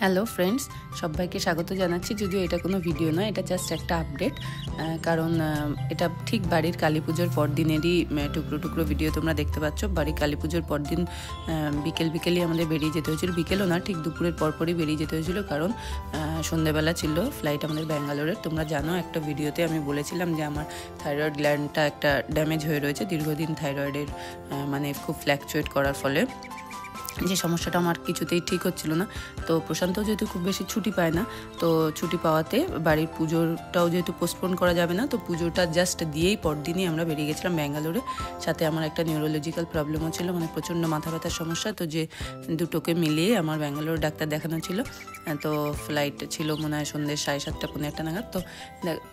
Hello friends, সবাইকে স্বাগত জানাচ্ছি। যদিও এটা কোনো ভিডিও নয়, এটা জাস্ট একটা আপডেট। কারণ এটা ঠিক বাড়ির কালী পুজোর পরদিনেরই টুকরো টুকরো ভিডিও তোমরা দেখতে পাচ্ছ। বাড়ির কালী পুজোর পরদিন বিকেলই আমাদের বেরিয়ে যেতে হয়েছিল। বিকেলও না, ঠিক দুপুরের পরপরই বেরিয়ে যেতে হয়েছিল, কারণ সন্ধ্যেবেলা ছিল ফ্লাইট আমাদের ব্যাঙ্গালোরের। তোমরা জানো, একটা ভিডিওতে আমি বলেছিলাম যে আমার থাইরয়েড গ্ল্যান্ডটা একটা ড্যামেজ হয়ে রয়েছে দীর্ঘদিন থাইরয়েডের মানে খুব ফ্ল্যাকচুয়েট করার ফলে, যে সমস্যাটা আমার কিছুতেই ঠিক হচ্ছিল না। তো প্রশান্ত যেহেতু খুব বেশি ছুটি পায় না, তো ছুটি পাওয়াতে বাড়ির পুজোটাও যেহেতু পোস্টপোন করা যাবে না, তো পুজোটা জাস্ট দিয়েই পরদিনই আমরা বেরিয়ে গেছিলাম ব্যাঙ্গালোরে। সাথে আমার একটা নিউরোলজিক্যাল প্রবলেমও ছিল, মানে প্রচণ্ড মাথা ব্যথার সমস্যা। তো যে দুটোকে মিলিয়ে আমার ব্যাঙ্গালোর ডাক্তার দেখানো ছিল। তো ফ্লাইট ছিল মনে হয় সন্ধ্যে 7:30 পৌনে 8টা নাগাদ। তো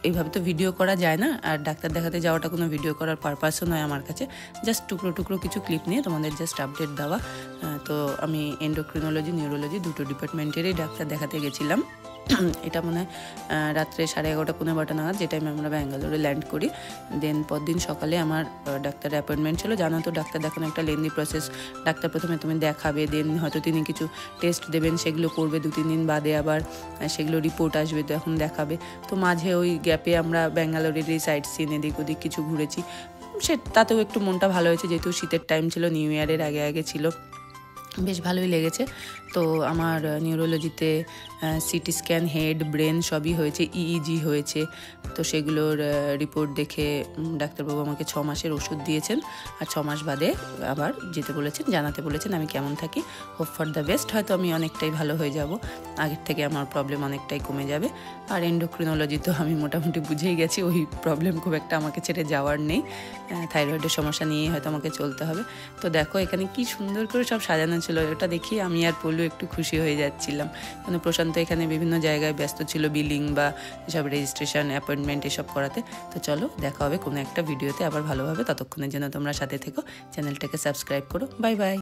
এইভাবে তো ভিডিও করা যায় না, আর ডাক্তার দেখাতে যাওয়াটা কোনো ভিডিও করার পারপাসও নয় আমার কাছে। জাস্ট টুকরো টুকরো কিছু ক্লিপ নিয়ে তোমাদের জাস্ট আপডেট দেওয়া। তো আমি এন্ডোক্রিনোলজি, নিউরোলজি দুটো ডিপার্টমেন্টেরই ডাক্তার দেখাতে গেছিলাম। এটা মনে হয় রাত্রে 11:30 পৌনে 12টা নাগাদ, যে টাইমে আমরা ব্যাঙ্গালোরে ল্যান্ড করি। দেন পরদিন সকালে আমার ডাক্তারের অ্যাপয়েন্টমেন্ট ছিল। জানো তো, ডাক্তার দেখানো একটা লেন্দি প্রসেস। ডাক্তার প্রথমে তুমি দেখাবে, দেন হয়তো তিনি কিছু টেস্ট দেবেন, সেগুলো করবে। 2-3 দিন বাদে আবার সেগুলো রিপোর্ট আসবে, তো এখন দেখাবে। তো মাঝে ওই গ্যাপে আমরা ব্যাঙ্গালোরেরই সাইট সিন এদিক ওদিক কিছু ঘুরেছি। তাতেও একটু মনটা ভালো হয়েছে, যেহেতু শীতের টাইম ছিল, নিউ ইয়ারের আগে ছিল, বেশ ভালোই লেগেছে। তো আমার নিউরোলজিতে সিটি স্ক্যান, হেড, ব্রেন সবই হয়েছে, ইইজি হয়েছে। তো সেগুলোর রিপোর্ট দেখে ডাক্তারবাবু আমাকে 6 মাসের ওষুধ দিয়েছেন, আর 6 মাস বাদে আবার যেতে বলেছেন, জানাতে বলেছেন আমি কেমন থাকি। হোপ ফর দ্য বেস্ট, হয়তো আমি অনেকটাই ভালো হয়ে যাব, আগের থেকে আমার প্রবলেম অনেকটাই কমে যাবে। আর এন্ডোক্রিনোলজি তো আমি মোটামুটি বুঝেই গেছি, ওই প্রবলেম খুব একটা আমাকে ছেড়ে যাওয়ার নেই। থাইরয়েডের সমস্যা নিয়েই হয়তো আমাকে চলতে হবে। তো দেখো এখানে কি সুন্দর করে সব সাজানো ছিল, ওটা দেখি আমি আর পড়লেও একটু খুশি হয়ে যাচ্ছিলাম। মানে প্রশান্ত এখানে বিভিন্ন জায়গায় ব্যস্ত ছিল, বিলিং বা এসব রেজিস্ট্রেশন, অ্যাপয়েন্টমেন্ট এসব করাতে। তো চলো, দেখা হবে কোনো একটা ভিডিওতে আবার ভালোভাবে। ততক্ষণের জন্য তোমরা সাথে থেকো, চ্যানেলটাকে সাবস্ক্রাইব করো। Bye bye.